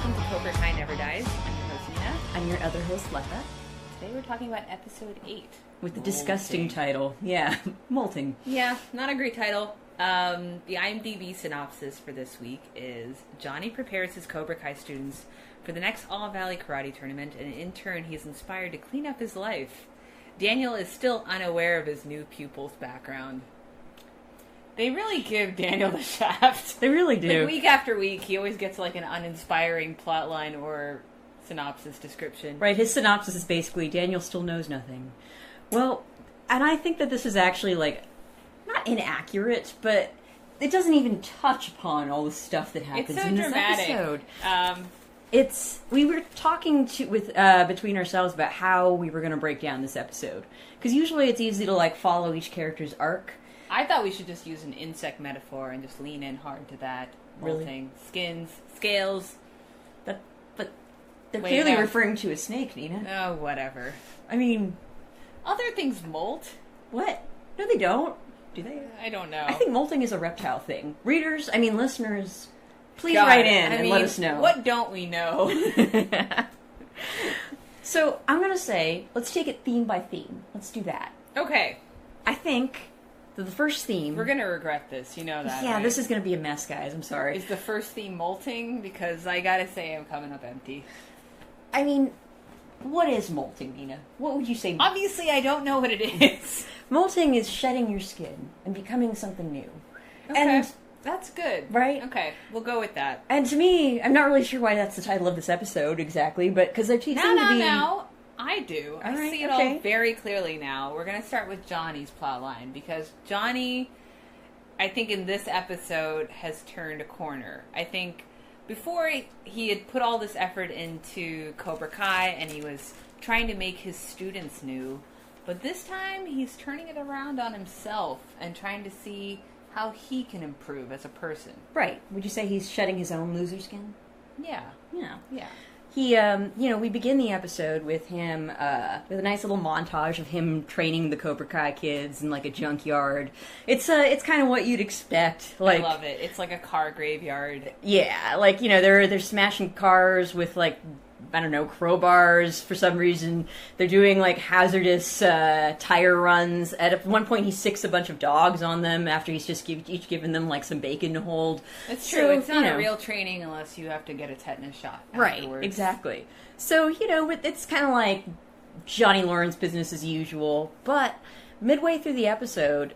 welcome to Cobra Kai Never Dies. I'm your host, Nina. I'm your other host, Lecca. Today we're talking about episode 8. With the disgusting title. Yeah, Molting. Yeah, not a great title. The IMDb synopsis for this week is Johnny prepares his Cobra Kai students for the next All-Valley Karate Tournament, and in turn he's inspired to clean up his life. Daniel is still unaware of his new pupil's background. They really give Daniel the shaft. They really do. Like, week after week, he always gets like an uninspiring plotline or synopsis description. Right, his synopsis is basically, Daniel still knows nothing. Well, and I think that this is actually, like, not inaccurate, but it doesn't even touch upon all the stuff that happens it's so in this dramatic. episode. We were talking between ourselves about how we were going to break down this episode. Because usually it's easy to, like, follow each character's arc. I thought we should just use an insect metaphor and just lean in hard to that. Really? Molting. Skins, scales. But they're clearly referring to a snake, Nina. Oh, whatever. I mean... Other things molt. What? No, they don't. Do they? I don't know. I think molting is a reptile thing. Readers, listeners, please write in and let us know. What don't we know? So, I'm going to say, let's take it theme by theme. Let's do that. Okay. I think that the first theme... We're going to regret this, you know that, Yeah, right? This is going to be a mess, guys. I'm sorry. Is the first theme molting? Because I gotta say I'm coming up empty. I mean, what is molting, Nina? What would you say? Obviously, I don't know what it is. Molting is shedding your skin and becoming something new. Okay. And that's good. Right? Okay, we'll go with that. And to me, I'm not really sure why that's the title of this episode exactly, but because they seem to be... No, I do. I right, see it okay. all very clearly now. We're going to start with Johnny's plotline, because Johnny, I think in this episode, has turned a corner. I think before he had put all this effort into Cobra Kai, and he was trying to make his students new, but this time he's turning it around on himself and trying to see how he can improve as a person. Right. Would you say he's shedding his own loser skin? Yeah. Yeah. Yeah. He, we begin the episode with him, with a nice little montage of him training the Cobra Kai kids in, like, a junkyard. It's kind of what you'd expect. Like, I love it. It's like a car graveyard. Yeah, like, they're smashing cars with, like, I don't know, crowbars for some reason. They're doing, like, hazardous tire runs. At one point, he sicks a bunch of dogs on them after he's just each given them, like, some bacon to hold. It's true. It's not a real training unless you have to get a tetanus shot afterwards. Right, exactly. So, it's kind of like Johnny Lawrence business as usual. But midway through the episode,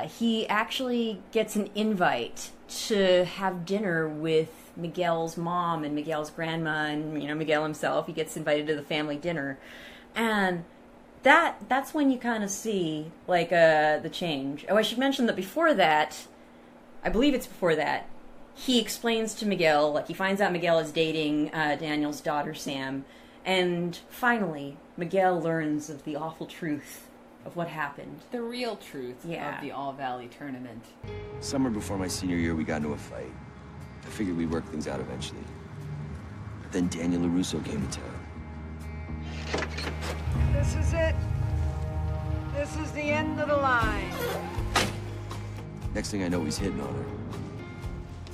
he actually gets an invite to have dinner with Miguel's mom and Miguel's grandma and, Miguel himself. He gets invited to the family dinner. And that's when you kind of see, like, the change. Oh, I should mention that before that, I believe it's before that, he explains to Miguel, like, he finds out Miguel is dating Daniel's daughter, Sam. And finally, Miguel learns of the awful truth of what happened. The real truth of the All-Valley tournament. Summer before my senior year, we got into a fight. I figured we'd work things out eventually. But then Anthony LaRusso came to town. This is it. This is the end of the line. Next thing I know, he's hitting on her.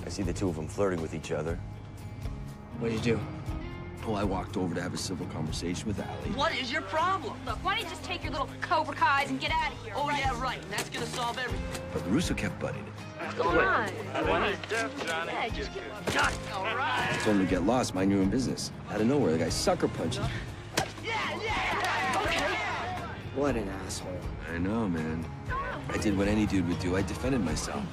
I see the two of them flirting with each other. What do you do? Oh, I walked over to have a civil conversation with Allie. What is your problem? Look, why don't you just take your little Cobra Kais and get out of here? Oh, right? Yeah, right. And that's gonna solve everything. But LaRusso kept butting it. What's going on? Yeah, just get... All right. I told him to get lost, mind your own business. Out of nowhere, the guy sucker punches. What an asshole. I know, man. I did what any dude would do. I defended myself.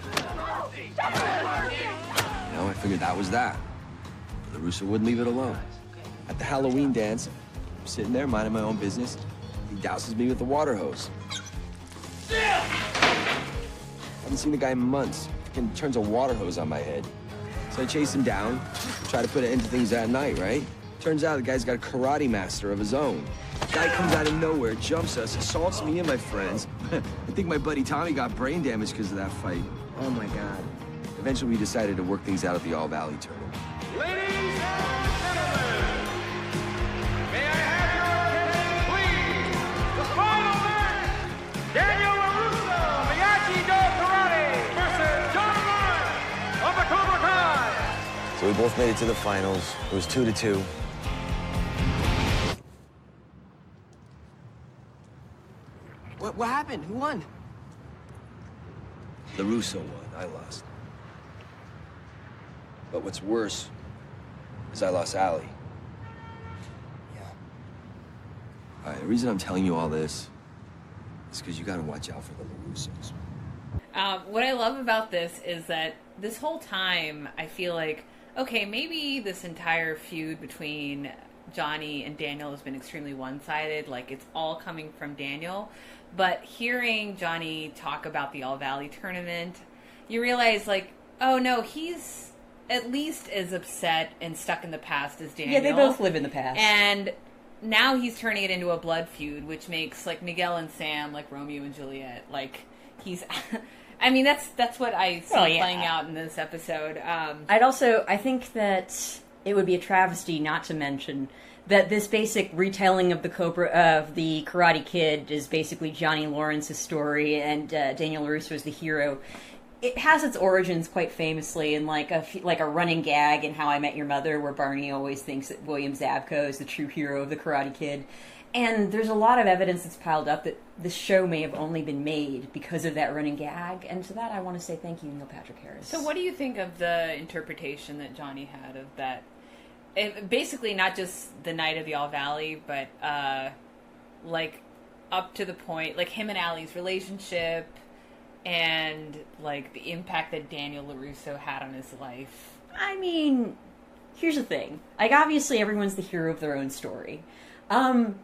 I figured that was that. But LaRusso wouldn't leave it alone. At the Halloween dance, I'm sitting there minding my own business. He douses me with the water hose. Haven't seen the guy in months. He turns a water hose on my head. So I chase him down, try to put an end to things that night, right? Turns out the guy's got a karate master of his own. Guy comes out of nowhere, jumps us, assaults me and my friends. I think my buddy Tommy got brain damage because of that fight. Oh, my God. Eventually, we decided to work things out at the All-Valley tournament. Ladies and gentlemen, may I have your attention, please? The final match, Daniel LaRusso, Miyagi-Do Karate versus John Lawrence of the Cobra Kai. So So we both made it to the finals. It was 2-2. What happened? Who won? LaRusso won. I lost. But what's worse is I lost Allie. Yeah. All right, the reason I'm telling you all this is because you got to watch out for the LaRussos. What I love about this is that this whole time I feel like, okay, maybe this entire feud between Johnny and Daniel has been extremely one-sided, like it's all coming from Daniel, but hearing Johnny talk about the All Valley tournament, you realize like, oh no, he's at least as upset and stuck in the past as Daniel. Yeah, they both live in the past. And now he's turning it into a blood feud, which makes like Miguel and Sam like Romeo and Juliet. Like he's, I mean that's what I see playing out in this episode. I think that it would be a travesty not to mention that this basic retelling of the Karate Kid is basically Johnny Lawrence's story, and Daniel LaRusso is the hero. It has its origins quite famously in like a running gag in How I Met Your Mother, where Barney always thinks that William Zabka is the true hero of the Karate Kid. And there's a lot of evidence that's piled up that this show may have only been made because of that running gag. And to that, I want to say thank you, Neil Patrick Harris. So what do you think of the interpretation that Johnny had of that? Basically, not just the night of the All Valley, but like up to the point, like him and Allie's relationship, and like the impact that Daniel LaRusso had on his life. I mean, here's the thing. Like, obviously everyone's the hero of their own story. I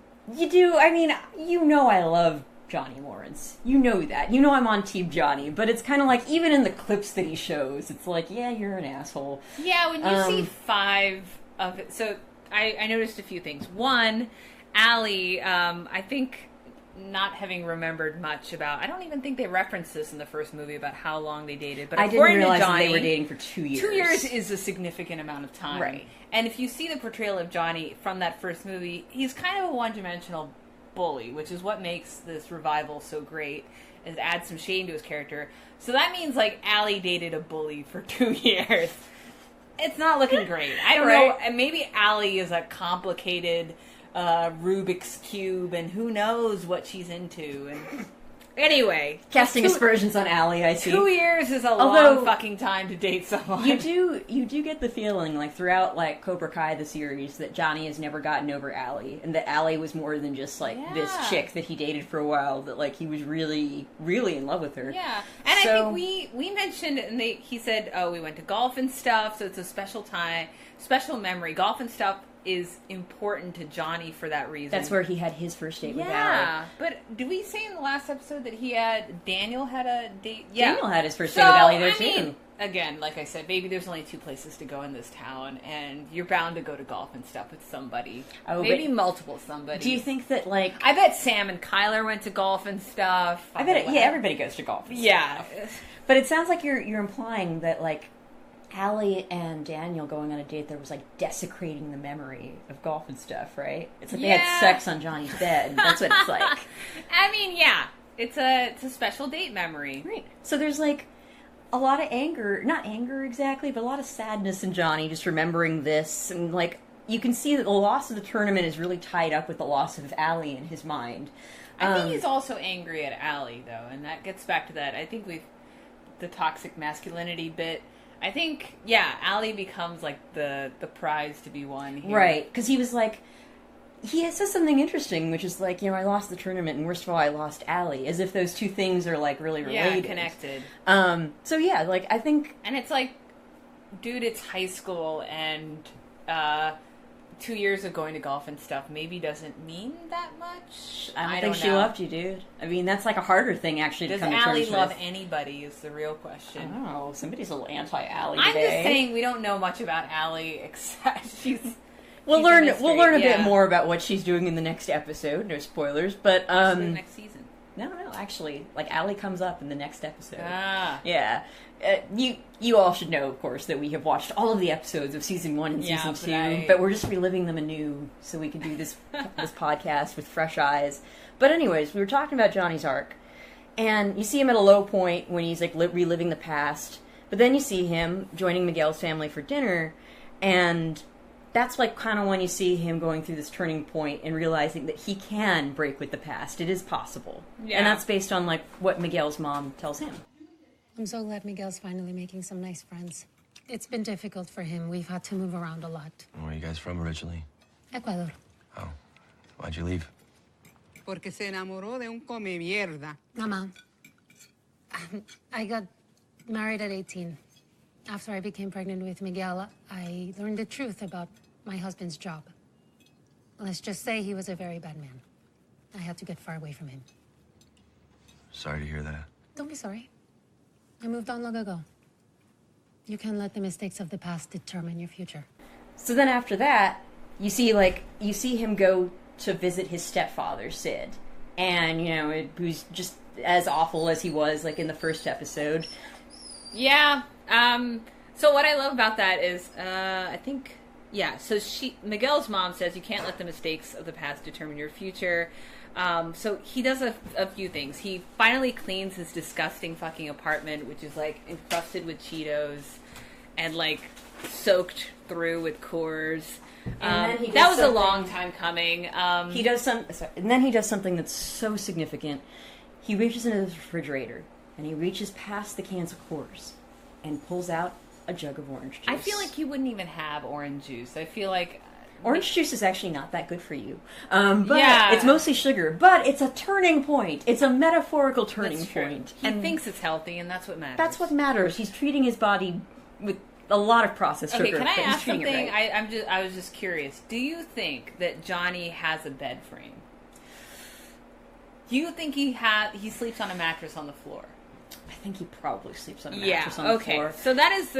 love Johnny Lawrence. You know that. You know I'm on Team Johnny, but it's kind of like, even in the clips that he shows, it's like, yeah, you're an asshole. Yeah, when you see 5 of it. So I noticed a few things. One, Allie, I think, not having remembered much about, I don't even think they referenced this in the first movie about how long they dated, but I didn't realize Johnny, that they were dating for 2 years. 2 years is a significant amount of time. Right. And if you see the portrayal of Johnny from that first movie, he's kind of a one-dimensional bully, which is what makes this revival so great, is adds some shame to his character. So that means, like, Allie dated a bully for 2 years. It's not looking great. I don't know. And maybe Allie is a complicated Rubik's Cube, and who knows what she's into. And anyway, casting aspersions on Allie, I see. 2 years is a long fucking time to date someone. You do get the feeling, like, throughout, like, Cobra Kai, the series, that Johnny has never gotten over Allie, and that Allie was more than just, like, this chick that he dated for a while, that, like, he was really, really in love with her. Yeah. And so, I think we mentioned, and he said, oh, we went to golf and stuff, so it's a special time, special memory. Golf and stuff is important to Johnny for that reason. That's where he had his first date with Allie. Yeah, but did we say in the last episode that Daniel had a date? Yeah. Daniel had his first date with Allie there too. Again, like I said, maybe there's only 2 places to go in this town, and you're bound to go to golf and stuff with somebody. Oh, maybe multiple somebody. Do you think that, like... I bet Sam and Kyler went to golf and stuff. I bet, everybody goes to golf and stuff. But it sounds like you're implying that, like, Allie and Daniel going on a date there was like desecrating the memory of golf and stuff, right? It's like they had sex on Johnny's bed. That's what it's like. I mean, yeah. It's a special date memory. Right. So there's like a lot of anger, not anger exactly, but a lot of sadness in Johnny just remembering this, and like you can see that the loss of the tournament is really tied up with the loss of Allie in his mind. I think he's also angry at Allie though, and that gets back to that. I think the toxic masculinity bit. I think, Allie becomes, like, the prize to be won here. Right, because he was like, he says something interesting, which is like, I lost the tournament, and worst of all, I lost Allie, as if those two things are, like, really related. Yeah, connected. So, yeah, like, I think... And it's like, dude, it's high school, and 2 years of going to golf and stuff maybe doesn't mean that much. I don't think she loved you, dude. I mean, that's like a harder thing, actually, to come to terms with. Does Allie love anybody is the real question. Oh, somebody's a little anti-Allie today. I'm just saying we don't know much about Allie, except We'll learn a bit more about what she's doing in the next episode. No spoilers, but... the next season. No, actually. Like, Allie comes up in the next episode. Ah. Yeah. You all should know, of course, that we have watched all of the episodes of Season 1 and Season 2, but we're just reliving them anew so we can do this podcast with fresh eyes. But anyways, we were talking about Johnny's arc, and you see him at a low point when he's, like, reliving the past, but then you see him joining Miguel's family for dinner, And that's like kind of when you see him going through this turning point and realizing that he can break with the past. It is possible. Yeah. And that's based on like what Miguel's mom tells him. I'm so glad Miguel's finally making some nice friends. It's been difficult for him. We've had to move around a lot. Where are you guys from originally? Ecuador. Oh. Why'd you leave? Porque se enamoró de un come mierda. Mama, I got married at 18. After I became pregnant with Miguel, I learned the truth about my husband's job. Let's just say he was a very bad man. I had to get far away from him. Sorry to hear that. Don't be sorry. I moved on long ago. You can't let the mistakes of the past determine your future. So then after that, you see him go to visit his stepfather, Sid. And, you know, who's just as awful as he was, like, in the first episode. Yeah. So what I love about that is, I think, yeah, so Miguel's mom says you can't let the mistakes of the past determine your future. So he does a few things. He finally cleans his disgusting fucking apartment, which is, like, encrusted with Cheetos and, like, soaked through with Coors. That was a long time coming. And then he does something that's so significant. He reaches into the refrigerator, and he reaches past the cans of Coors, and pulls out a jug of orange juice. I feel like he wouldn't even have orange juice. I feel like... Orange juice is actually not that good for you. But it's mostly sugar. But it's a turning point. It's a metaphorical turning point. He thinks it's healthy, and that's what matters. That's what matters. He's treating his body with a lot of processed sugar. Okay, can I but he's ask treating something? it right. I was just curious. Do you think that Johnny has a bed frame? Do you think he sleeps on a mattress on the floor? I think he probably sleeps on a mattress on the floor. So that is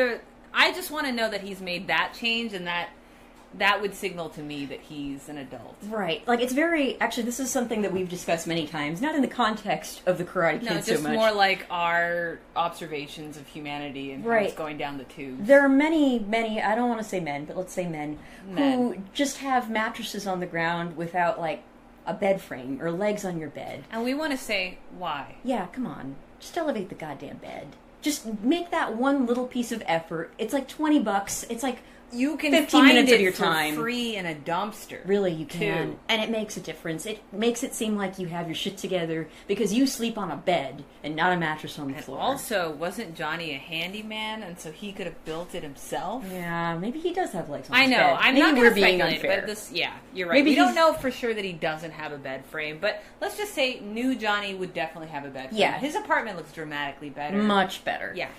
I just want to know that he's made that change, and that would signal to me that he's an adult. Right. Like, it's very... Actually, this is something that we've discussed many times, not in the context of the Karate Kid so much. No, just more like our observations of humanity and how it's going down the tubes. There are many, I don't want to say men, but let's say men, who just have mattresses on the ground without, like, a bed frame or legs on your bed. And we want to say, why? Yeah, come on. Just elevate the goddamn bed. Just make that one little piece of effort. It's like $20. It's like... You can 15 find minutes it of your for time. free in a dumpster. Really, you can. Too. And it makes a difference. It makes it seem like you have your shit together because you sleep on a bed and not a mattress on the floor. Also, wasn't Johnny a handyman, and so he could have built it himself? Yeah, maybe he does have legs on his I know. bed. I'm maybe not we're being being unfair. But you're right. We don't know for sure that he doesn't have a bed frame, but let's just say new Johnny would definitely have a bed frame. Yeah. His apartment looks dramatically better. Much better. Yeah.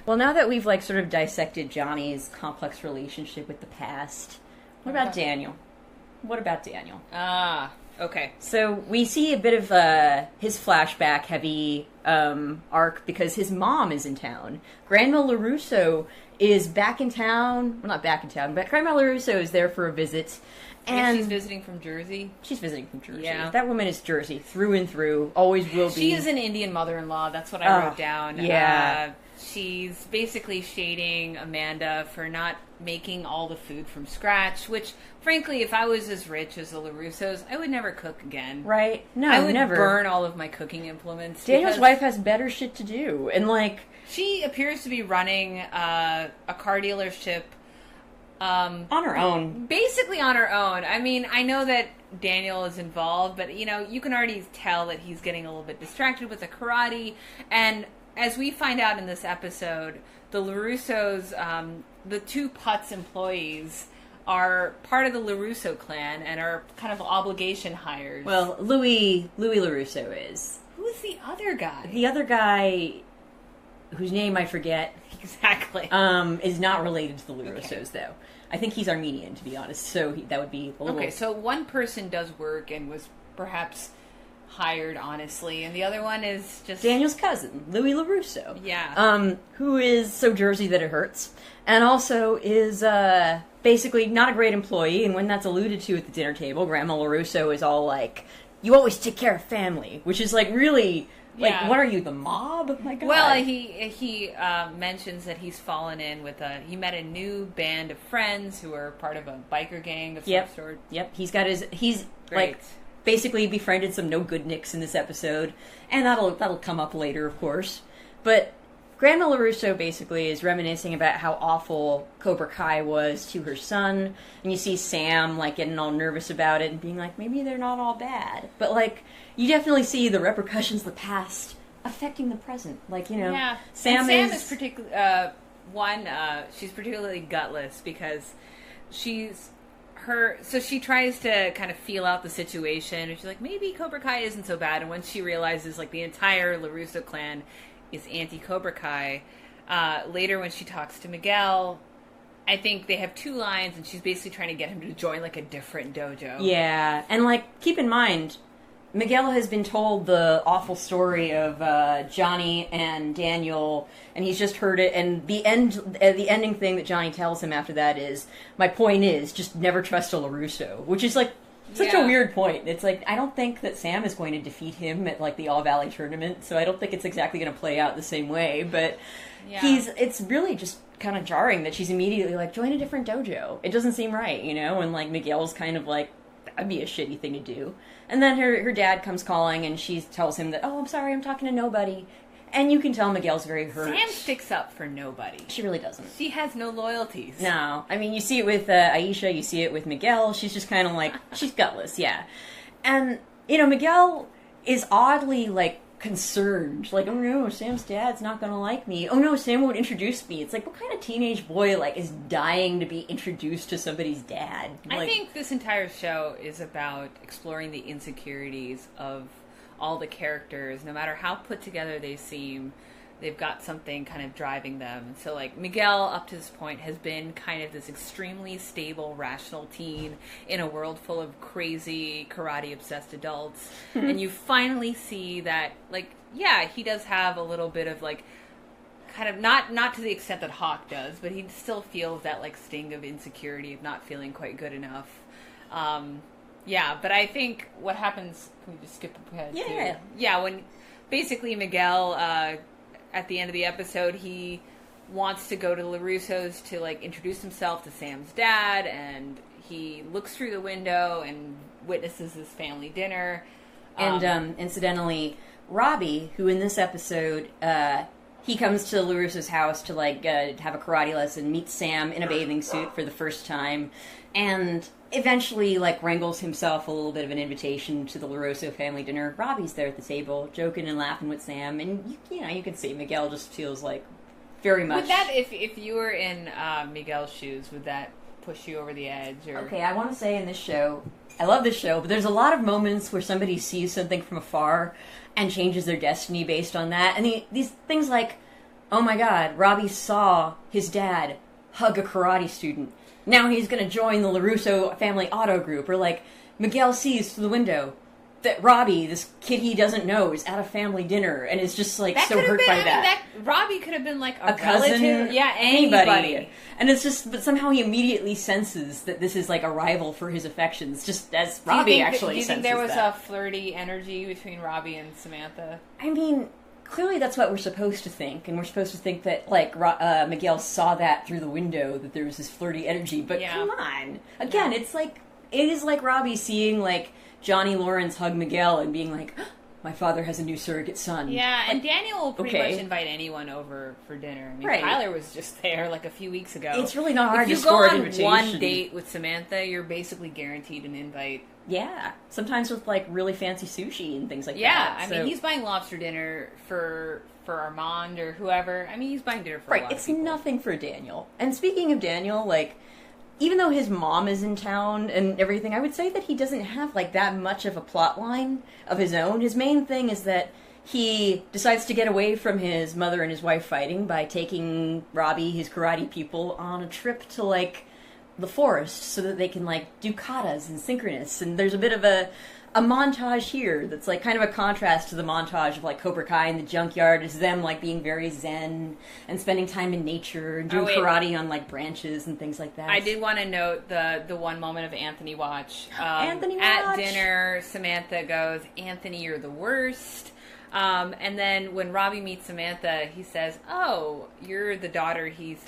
Well, now that we've like sort of dissected Johnny's complex relationship with the past, what about Daniel? Okay. So we see a bit of his flashback heavy arc because his mom is in town. Grandma LaRusso is back in town. Well, not back in town, but Grandma LaRusso is there for a visit. And she's visiting from Jersey. She's visiting from Jersey. Yeah. That woman is Jersey through and through. Always will be. She is an Indian mother-in-law. That's what I wrote down. Yeah. She's basically shading Amanda for not making all the food from scratch, which, frankly, if I was as rich as the LaRussos, I would never cook again. Right? No, I would never. burn all of my cooking implements. Daniel's wife has better shit to do. And, like... She appears to be running a car dealership... on her own. Basically on her own. I mean, I know that Daniel is involved, but, you know, you can already tell that he's getting a little bit distracted with the karate, and... As we find out in this episode, the LaRussos, the two Putz employees, are part of the LaRusso clan and are kind of obligation hires. Well, Louie LaRusso is. Who's the other guy? The other guy, whose name I forget. Exactly. Is not related to the LaRussos, though. I think he's Armenian, to be honest, so that would be a little... Okay, so one person does work and was perhaps... hired, honestly, and the other one is just Daniel's cousin, Louie LaRusso. Yeah. Who is so Jersey that it hurts, and also is basically not a great employee. And when that's alluded to at the dinner table, Grandma LaRusso is all like, "You always take care of family," which is like really like, what are you, the mob? My God. Well, he mentions that he's fallen in with he met a new band of friends who are part of a biker gang of some sort. Yep. He's Great. like. Basically befriended some no good nicks in this episode, and that'll come up later, of course. But Grandma LaRusso basically is reminiscing about how awful Cobra Kai was to her son, and you see Sam, like, getting all nervous about it and being like, maybe they're not all bad. But, like, you definitely see the repercussions of the past affecting the present. Like, you know, Yeah. Sam is particularly, she's particularly gutless because she tries to kind of feel out the situation, and she's like, maybe Cobra Kai isn't so bad, and once she realizes, like, the entire LaRusso clan is anti-Cobra Kai. Later when she talks to Miguel, I think they have two lines, and she's basically trying to get him to join, like, a different dojo. Yeah, and, like, keep in mind, Miguel has been told the awful story of Johnny and Daniel, and he's just heard it, and the ending thing that Johnny tells him after that is, my point is, just never trust a LaRusso, which is, like, such a weird point. It's like, I don't think that Sam is going to defeat him at, like, the All-Valley tournament, so I don't think it's exactly going to play out the same way, but it's really just kind of jarring that she's immediately like, join a different dojo. It doesn't seem right, you know, and, like, Miguel's kind of like, that'd be a shitty thing to do. And then her dad comes calling, and she tells him that, oh, I'm sorry, I'm talking to nobody. And you can tell Miguel's very hurt. Sam sticks up for nobody. She really doesn't. She has no loyalties. No. I mean, you see it with Aisha, you see it with Miguel. She's just kind of like, she's gutless, yeah. And, you know, Miguel is oddly, like, concerned. Like, oh no, Sam's dad's not gonna like me. Oh no, Sam won't introduce me. It's like, what kind of teenage boy, like, is dying to be introduced to somebody's dad? Like, I think this entire show is about exploring the insecurities of all the characters. No matter how put together they seem, they've got something kind of driving them. And so, like, Miguel, up to this point, has been kind of this extremely stable, rational teen in a world full of crazy, karate-obsessed adults. And you finally see that, like, yeah, he does have a little bit of, like, kind of, not to the extent that Hawk does, but he still feels that, like, sting of insecurity of not feeling quite good enough. Yeah, but I think what happens... Can we just skip ahead? Yeah. Yeah, when basically Miguel, at the end of the episode, he wants to go to LaRusso's to, like, introduce himself to Sam's dad, and he looks through the window and witnesses this family dinner. And incidentally, Robby, who in this episode, he comes to LaRusso's house to, like, have a karate lesson, meets Sam in a bathing suit for the first time, and eventually, like, wrangles himself a little bit of an invitation to the LaRusso family dinner. Robby's there at the table, joking and laughing with Sam, and, you know, you can see Miguel just feels like very much... Would that, if you were in Miguel's shoes, would that push you over the edge? Or... Okay, I want to say in this show, I love this show, but there's a lot of moments where somebody sees something from afar and changes their destiny based on that, and these things like, oh my god, Robby saw his dad hug a karate student. Now he's going to join the LaRusso family auto group. Or, like, Miguel sees through the window that Robby, this kid he doesn't know, is at a family dinner and is just, like, so hurt by that. Robby could have been, like, a cousin. Relative. Yeah, anybody. And it's just, but somehow he immediately senses that this is, like, a rival for his affections, just as Robby actually senses that. Do you think there was a flirty energy between Robby and Samantha? I mean... Clearly that's what we're supposed to think, and we're supposed to think that, like, Miguel saw that through the window, that there was this flirty energy, but come on. Again, it is like Robby seeing, like, Johnny Lawrence hug Miguel and being like, oh, my father has a new surrogate son. Yeah, and Daniel will pretty much invite anyone over for dinner. I mean, Tyler was just there, like, a few weeks ago. It's really not hard to score score an an invitation. If you go on one invitation. date with Samantha, you're basically guaranteed an invite. Yeah, sometimes with, like, really fancy sushi and things like that. Yeah, I mean, he's buying lobster dinner for Armand or whoever. I mean, he's buying dinner for a lot of people. It's nothing for Daniel. And speaking of Daniel, like, even though his mom is in town and everything, I would say that he doesn't have, like, that much of a plot line of his own. His main thing is that he decides to get away from his mother and his wife fighting by taking Robby, his karate pupil, on a trip to, like, the forest so that they can, like, do katas and synchronous. And there's a bit of a montage here that's, like, kind of a contrast to the montage of, like, Cobra Kai in the junkyard. Is them, like, being very zen and spending time in nature and doing karate on, like, branches and things like that. I did want to note the one moment of Anthony Watch. Anthony Watch! At dinner, Samantha goes, Anthony, you're the worst. And then when Robby meets Samantha, he says, oh, you're the daughter he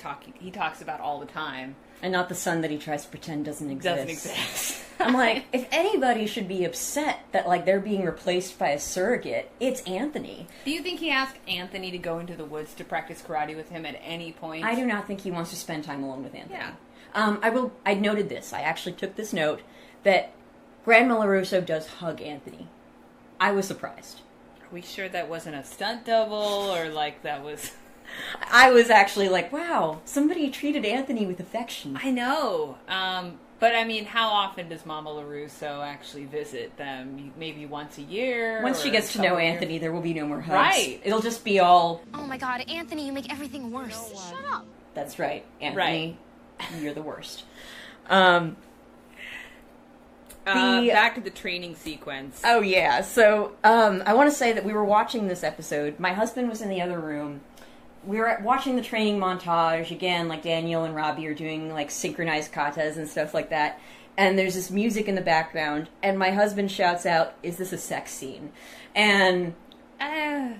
talks about all the time. And not the son that he tries to pretend doesn't exist. Doesn't exist. I'm like, if anybody should be upset that, like, they're being replaced by a surrogate, it's Anthony. Do you think he asked Anthony to go into the woods to practice karate with him at any point? I do not think he wants to spend time alone with Anthony. Yeah. I noted this. I actually took this note that Grandma LaRusso does hug Anthony. I was surprised. Are we sure that wasn't a stunt double, or, like, that was... I was actually like, wow, somebody treated Anthony with affection. I know. But, I mean, how often does Mama LaRusso actually visit them? Maybe once a year? Once she gets to know Anthony, there will be no more hugs. Right. It'll just be all... Oh my god, Anthony, you make everything worse. Shut up. That's right. Anthony, you're the worst. Back to the training sequence. Oh, yeah. So, I want to say that we were watching this episode. My husband was in the other room. We were watching the training montage. Again, like, Daniel and Robby are doing, like, synchronized katas and stuff like that. And there's this music in the background. And my husband shouts out, "Is this a sex scene?" And the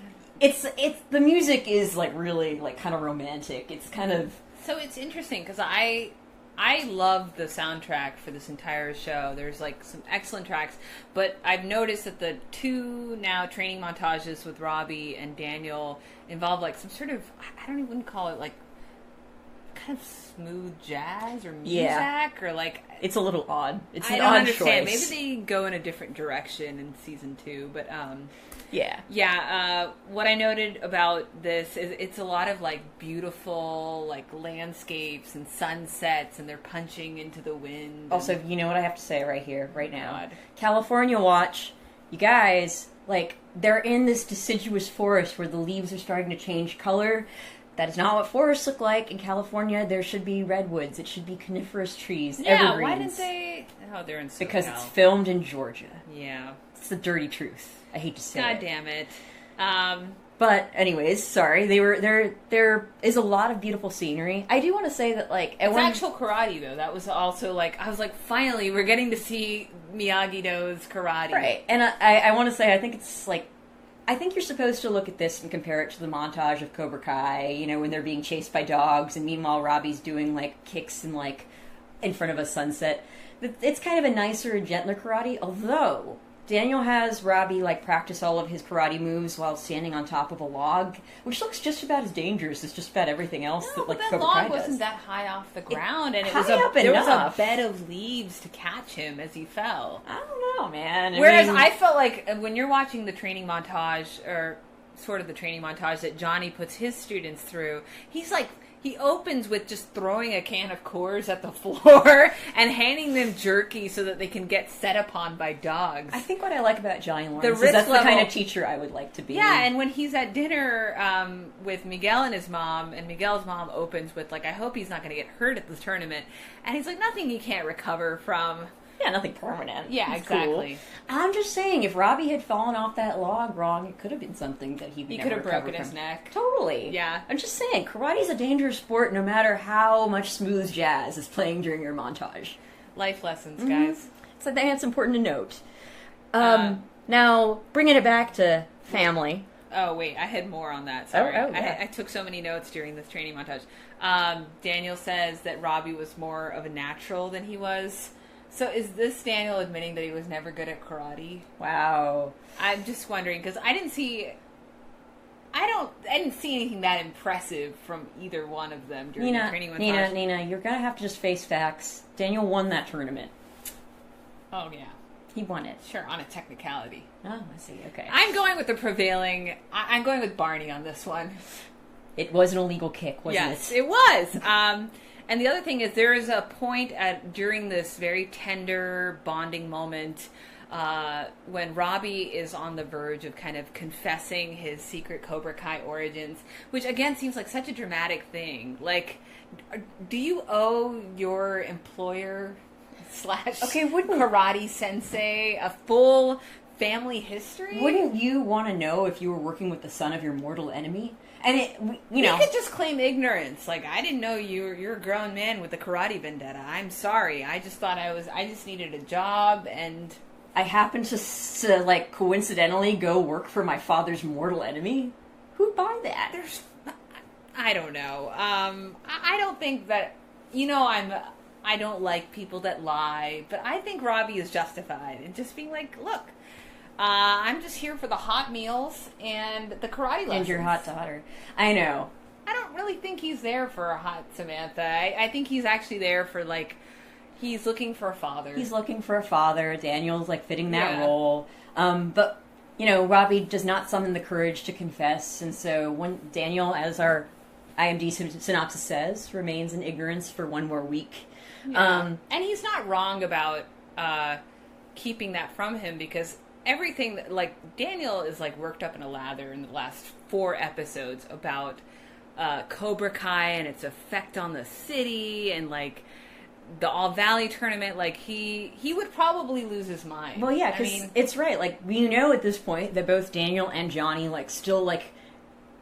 music is, like, really, like, kind of romantic. It's kind of... So it's interesting, because I love the soundtrack for this entire show. There's, like, some excellent tracks, but I've noticed that the two now training montages with Robby and Daniel involve, like, some sort of, I don't even call it, like, kind of smooth jazz or music, or, like... It's a little odd. It's an I don't odd understand. choice. Maybe they go in a different direction in season 2, but, Yeah. Yeah, what I noted about this is it's a lot of, like, beautiful, like, landscapes and sunsets, and they're punching into the wind. Also, you know what I have to say right here, right now? God. California Watch, you guys, like, they're in this deciduous forest where the leaves are starting to change color. That is not what forests look like. In California, there should be redwoods. It should be coniferous trees, evergreens. Why didn't they... Oh, they're in SoCal. Because it's filmed in Georgia. Yeah. It's the dirty truth. I hate to say God it. damn it. But anyways, sorry. There is a lot of beautiful scenery. I do want to say that, like, it's actual karate, though. That was also, like, I was like, finally, we're getting to see Miyagi-Do's karate. Right. And I want to say, I think it's, like, I think you're supposed to look at this and compare it to the montage of Cobra Kai, you know, when they're being chased by dogs, and meanwhile Robby's doing, like, kicks and, like, in front of a sunset. It's kind of a nicer, gentler karate, although Daniel has Robby, like, practice all of his karate moves while standing on top of a log, which looks just about as dangerous as just about everything else that, like, Cobra Kai does. That log wasn't that high off the ground, and there was a bed of leaves to catch him as he fell. I don't know, man. Whereas I felt like when you're watching the training montage, or sort of the training montage that Johnny puts his students through, he's like, he opens with just throwing a can of Coors at the floor and handing them jerky so that they can get set upon by dogs. I think what I like about Johnny Lawrence is that's the kind of teacher I would like to be. Yeah, and when he's at dinner with Miguel and his mom, and Miguel's mom opens with, like, I hope he's not going to get hurt at the tournament. And he's like, nothing he can't recover from. Yeah, nothing permanent. Yeah, it's exactly. Cool. I'm just saying, if Robby had fallen off that log wrong, it could have been something that he could have broken his neck. Totally. Yeah. I'm just saying, karate's a dangerous sport no matter how much smooth jazz is playing during your montage. Life lessons, guys. So I think that's important to note. Now, bringing it back to family. Oh, wait, I had more on that. Sorry. Yeah. I took so many notes during this training montage. Daniel says that Robby was more of a natural than he was. So is this Daniel admitting that he was never good at karate? Wow. I'm just wondering, because I didn't see anything that impressive from either one of them during the training montage. Nina, you're going to have to just face facts. Daniel won that tournament. Oh, yeah. He won it. Sure, on a technicality. Oh, I see. Okay. I'm going with the prevailing... I'm going with Barney on this one. It was an illegal kick, wasn't it? Yes, it was. And the other thing is, there is a point during this very tender bonding moment when Robby is on the verge of kind of confessing his secret Cobra Kai origins, which again seems like such a dramatic thing. Like, do you owe your employer / karate sensei a full family history? Wouldn't you want to know if you were working with the son of your mortal enemy? And you could just claim ignorance. Like, I didn't know you're a grown man with a karate vendetta. I'm sorry. I just thought I just needed a job, and I happened to like, coincidentally go work for my father's mortal enemy. Who'd buy that? I don't know. I don't think that, I'm I don't like people that lie, but I think Robby is justified in just being like, look, I'm just here for the hot meals and the karate lessons. And your hot daughter. I know. I don't really think he's there for a hot Samantha. I think he's actually there for, like, he's looking for a father. He's looking for a father. Daniel's, like, fitting that role. But, you know, Robby does not summon the courage to confess, and so when Daniel, as our IMDb synopsis says, remains in ignorance for one more week. Yeah. And he's not wrong about keeping that from him, because everything that, like, Daniel is, like, worked up in a lather in the last 4 episodes about Cobra Kai and its effect on the city, and, like, the All Valley tournament. Like, he would probably lose his mind. Well, yeah, because it's right. Like, we know at this point that both Daniel and Johnny, like, still, like,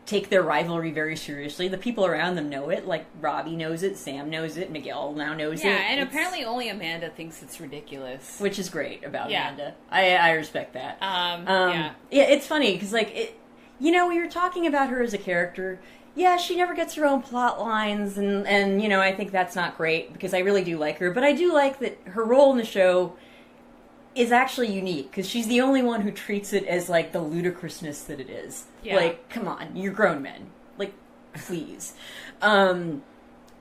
take their rivalry very seriously. The people around them know it. Like, Robby knows it, Sam knows it, Miguel now knows it. Yeah, and apparently only Amanda thinks it's ridiculous. Which is great about Amanda. I respect that. Yeah, it's funny, because, like, you know, we were talking about her as a character. Yeah, she never gets her own plot lines, and you know, I think that's not great, because I really do like her. But I do like that her role in the show is actually unique, because she's the only one who treats it as, like, the ludicrousness that it is. Yeah. Like, come on, you're grown men. Like, please. And,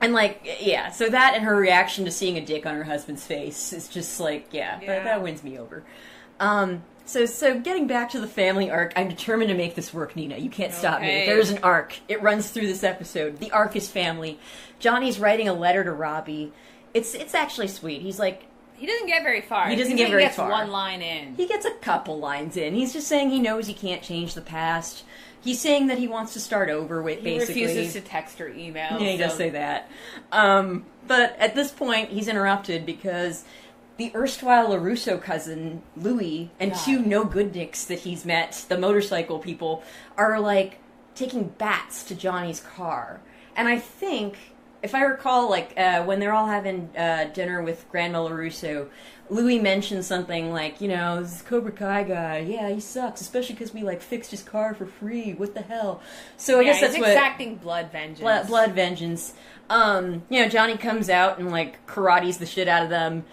like, yeah, so that and her reaction to seeing a dick on her husband's face is just, like, that wins me over. So getting back to the family arc, I'm determined to make this work, Nina. You can't stop me. There's an arc. It runs through this episode. The arc is family. Johnny's writing a letter to Robby. It's actually sweet. He's like... He doesn't get very far. He doesn't get very far. He gets one line in. He gets a couple lines in. He's just saying he knows he can't change the past. He's saying that he wants to start over with, basically. He refuses to text or email. Yeah, he does say that. But at this point, he's interrupted because the erstwhile LaRusso cousin, Louie, and 2 no-good-nicks that he's met, the motorcycle people, are, like, taking bats to Johnny's car. And I think... If I recall, like, when they're all having dinner with Grandma LaRusso, Louie mentioned something like, you know, this Cobra Kai guy, yeah, he sucks, especially because we, like, fixed his car for free. What the hell? So I guess that's he's what... exacting blood vengeance. Blood vengeance. You know, Johnny comes out and, like, karates the shit out of them.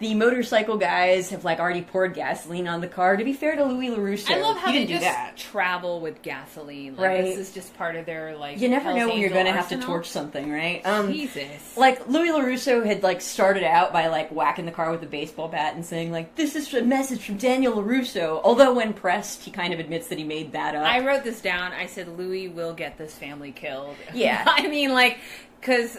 The motorcycle guys have, like, already poured gasoline on the car. To be fair to Louie LaRusso, I love how he they didn't just travel with gasoline. Like, right. This is just part of their, like, you never Hell's know when you're Angel going to have to arsenal. torch something, right? Jesus. Like, Louie LaRusso had, like, started out by, like, whacking the car with a baseball bat and saying, like, this is a message from Daniel LaRusso. Although when pressed, he kind of admits that he made that up. I wrote this down. I said, Louie will get this family killed. Yeah. I mean, like, because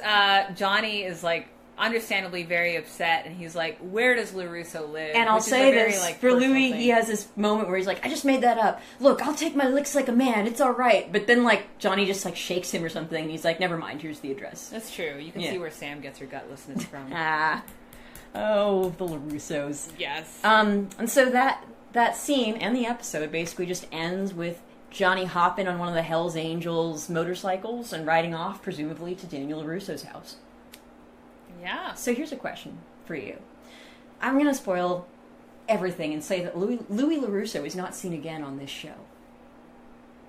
Johnny is, like, understandably very upset, and he's like, where does LaRusso live? And I'll say very, this, like, for Louie, thing. he has this moment where he's like, I just made that up. Look, I'll take my licks like a man, it's alright. But then, like, Johnny just, like, shakes him or something, and he's like, never mind, here's the address. That's true. You can see where Sam gets her gutlessness from. Oh, the LaRussos. Yes. And so that scene and the episode basically just ends with Johnny hopping on one of the Hell's Angels motorcycles and riding off, presumably, to Daniel LaRusso's house. Yeah. So here's a question for you. I'm going to spoil everything and say that Louie LaRusso is not seen again on this show.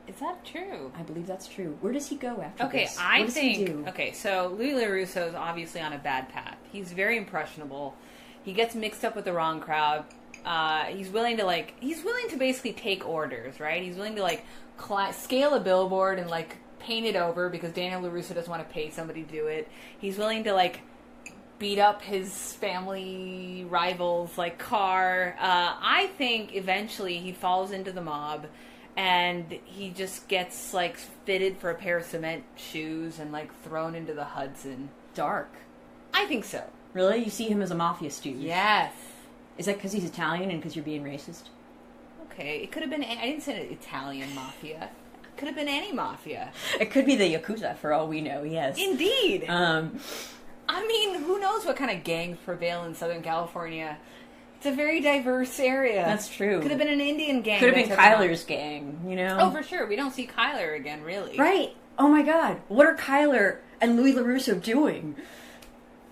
Is that true? I believe that's true. Where does he go after this? I think... Okay, so Louie LaRusso is obviously on a bad path. He's very impressionable. He gets mixed up with the wrong crowd. He's willing to basically take orders, right? He's willing to, like, scale a billboard and, like, paint it over because Daniel LaRusso doesn't want to pay somebody to do it. He's willing to, like, beat up his family rivals, like, car. I think eventually he falls into the mob and he just gets, like, fitted for a pair of cement shoes and, like, thrown into the Hudson. Dark. I think so. Really? You see him as a mafia stooge? Yes. Is that because he's Italian and because you're being racist? Okay, it could have been... I didn't say Italian mafia. It could have been any mafia. It could be the Yakuza, for all we know, yes. Indeed! I mean, who knows what kind of gangs prevail in Southern California? It's a very diverse area. That's true. Could have been an Indian gang. Could have been Kyler's gang, you know? Oh, for sure. We don't see Kyler again, really. Right. Oh my god. What are Kyler and Louie LaRusso doing?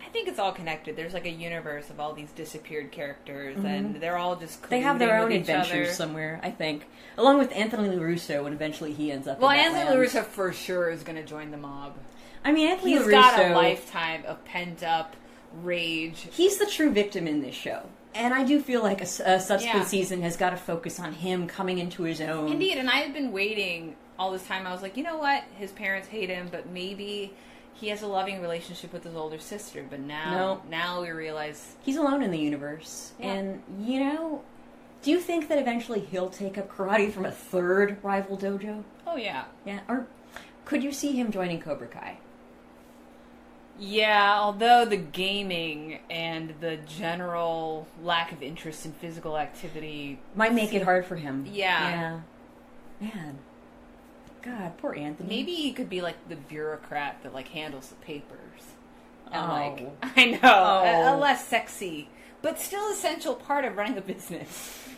I think it's all connected. There's like a universe of all these disappeared characters, and they're all just They have their own with adventures somewhere, I think. Along with Anthony LaRusso, when eventually he ends up Well, in that Anthony land. LaRusso for sure is going to join the mob. I mean, Anthony He's LaRusso... got a lifetime of pent-up rage. He's the true victim in this show. And I do feel like a subsequent season has got to focus on him coming into his own. Indeed, and I had been waiting all this time. I was like, you know what? His parents hate him, but maybe he has a loving relationship with his older sister. But now we realize... He's alone in the universe. Yeah. And, you know, do you think that eventually he'll take up karate from a third rival dojo? Oh, yeah. Yeah, or could you see him joining Cobra Kai? Yeah, although the gaming and the general lack of interest in physical activity... might make it hard for him. Yeah. Man. God, poor Anthony. Maybe he could be, like, the bureaucrat that, like, handles the papers. And, Oh. I know, a less sexy, but still essential part of running a business.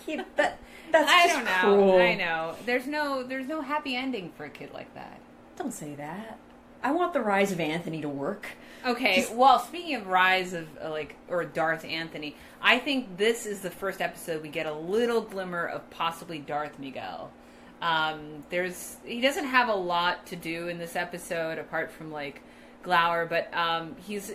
Yeah, that's I just don't know. cruel. I know. There's no happy ending for a kid like that. Don't say that. I want the rise of Anthony to work. Okay, well, speaking of rise of, or Darth Anthony, I think this is the first episode we get a little glimmer of possibly Darth Miguel. He doesn't have a lot to do in this episode apart from, like, glower, but he's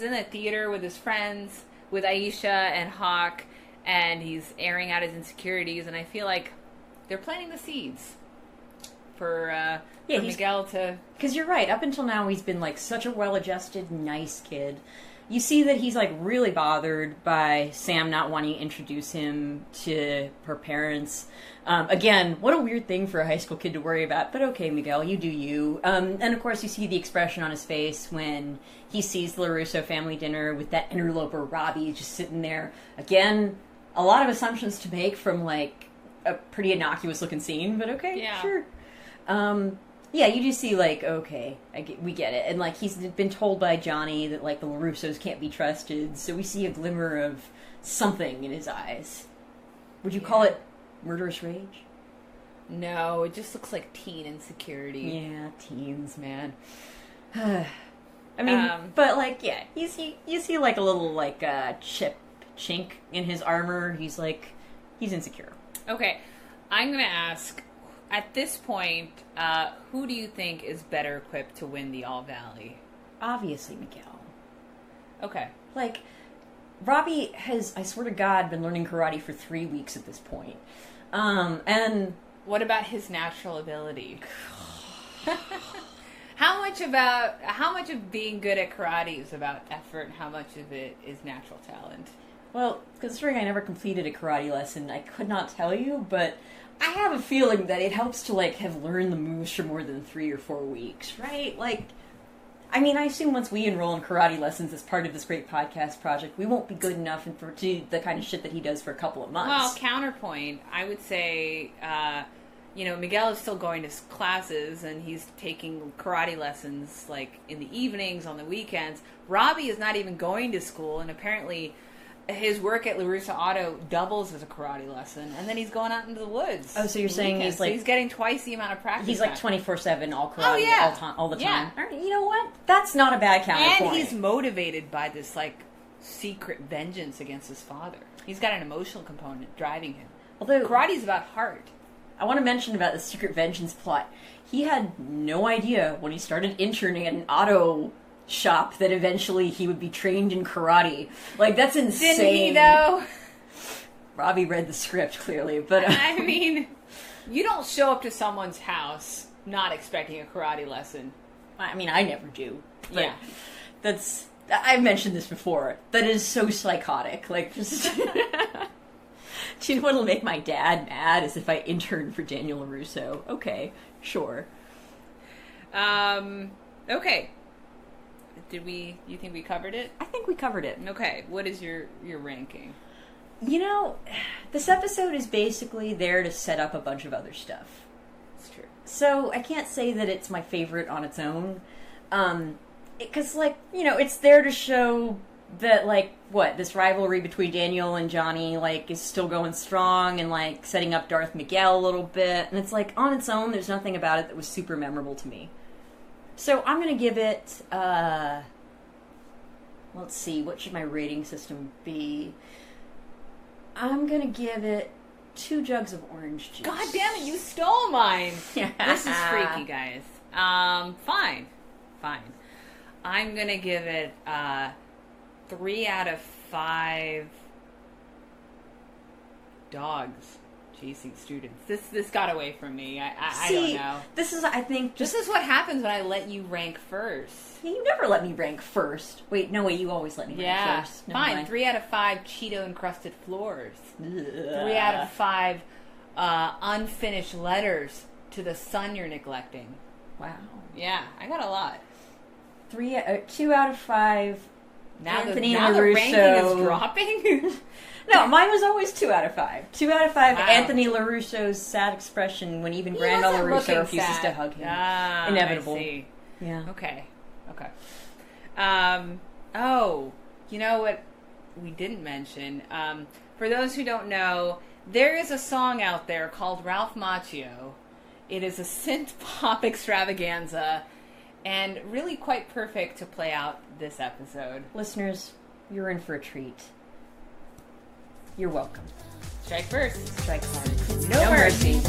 in a theater with his friends, with Aisha and Hawk, and he's airing out his insecurities, and I feel like they're planting the seeds for Miguel to... Because you're right, up until now he's been, like, such a well-adjusted, nice kid. You see that he's, like, really bothered by Sam not wanting to introduce him to her parents. Again, what a weird thing for a high school kid to worry about, but okay, Miguel, you do you. And, of course, you see the expression on his face when he sees the LaRusso family dinner with that interloper Robby just sitting there. Again, a lot of assumptions to make from, like, a pretty innocuous-looking scene, but okay, sure. Yeah, you just see, like, okay, we get it. And, like, he's been told by Johnny that, like, the LaRussos can't be trusted, so we see a glimmer of something in his eyes. Would you call it murderous rage? No, it just looks like teen insecurity. Yeah, teens, man. I mean, but, like, yeah, you see, like, a little, like, chink in his armor. He's, like, he's insecure. Okay, I'm gonna ask... At this point, who do you think is better equipped to win the All Valley? Obviously, Miguel. Okay. Like, Robby has, I swear to God, been learning karate for 3 weeks at this point. And... What about his natural ability? How much of being good at karate is about effort and how much of it is natural talent? Well, considering I never completed a karate lesson, I could not tell you, but... I have a feeling that it helps to, like, have learned the moves for more than 3 or 4 weeks, right? Like, I mean, I assume once we enroll in karate lessons as part of this great podcast project, we won't be good enough to do the kind of shit that he does for a couple of months. Well, counterpoint, I would say, Miguel is still going to classes, and he's taking karate lessons, like, in the evenings, on the weekends. Robby is not even going to school, and apparently... His work at LaRusso Auto doubles as a karate lesson, and then he's going out into the woods. Oh, so you're saying he's like... So he's getting twice the amount of practice. He's like 24/7 all karate all the time. Yeah. You know what? That's not a bad counterpoint. And he's motivated by this, like, secret vengeance against his father. He's got an emotional component driving him. Although karate's about heart. I want to mention about the secret vengeance plot. He had no idea when he started interning at an auto... shop that eventually he would be trained in karate. Like, that's insane. Didn't he, though? Robby read the script, clearly, but... I mean, you don't show up to someone's house not expecting a karate lesson. I mean, I never do. But yeah. That's... I've mentioned this before. That is so psychotic. Like, just... Do you know what'll make my dad mad? Is if I interned for Daniel LaRusso. Okay, sure. Okay. You think we covered it? I think we covered it. Okay, what is your ranking? You know, this episode is basically there to set up a bunch of other stuff. It's true. So, I can't say that it's my favorite on its own. Because, like, you know, it's there to show that, like, this rivalry between Daniel and Johnny, like, is still going strong and, like, setting up Darth Miguel a little bit. And it's like, on its own, there's nothing about it that was super memorable to me. So I'm going to give it, let's see, what should my rating system be? I'm going to give it 2 jugs of orange juice. God damn it, you stole mine! This is freaky, guys. Fine. I'm going to give it 3 out of 5 dogs chasing students. This got away from me. I don't know. This is, I think, This is what happens when I let you rank first. You never let me rank first. Wait, no, you always let me rank first. Never Fine. mind. 3 out of 5 Cheeto-encrusted floors. Ugh. 3 out of 5 unfinished letters to the son you're neglecting. Wow. Yeah, I got a lot. 2 out of 5. Now Anthony the LaRusso. ranking is dropping? No, mine was always 2 out of 5. 2 out of 5. Wow. Anthony LaRusso's sad expression when even Grandma wasn't LaRusso looking refuses sad. to hug him. Inevitable. Inevitable. I see. Yeah. Okay. Oh, you know what we didn't mention? For those who don't know, there is a song out there called Ralph Macchio. It is a synth pop extravaganza and really quite perfect to play out this episode. Listeners, you're in for a treat. You're welcome. Strike first. Strike hard. No mercy.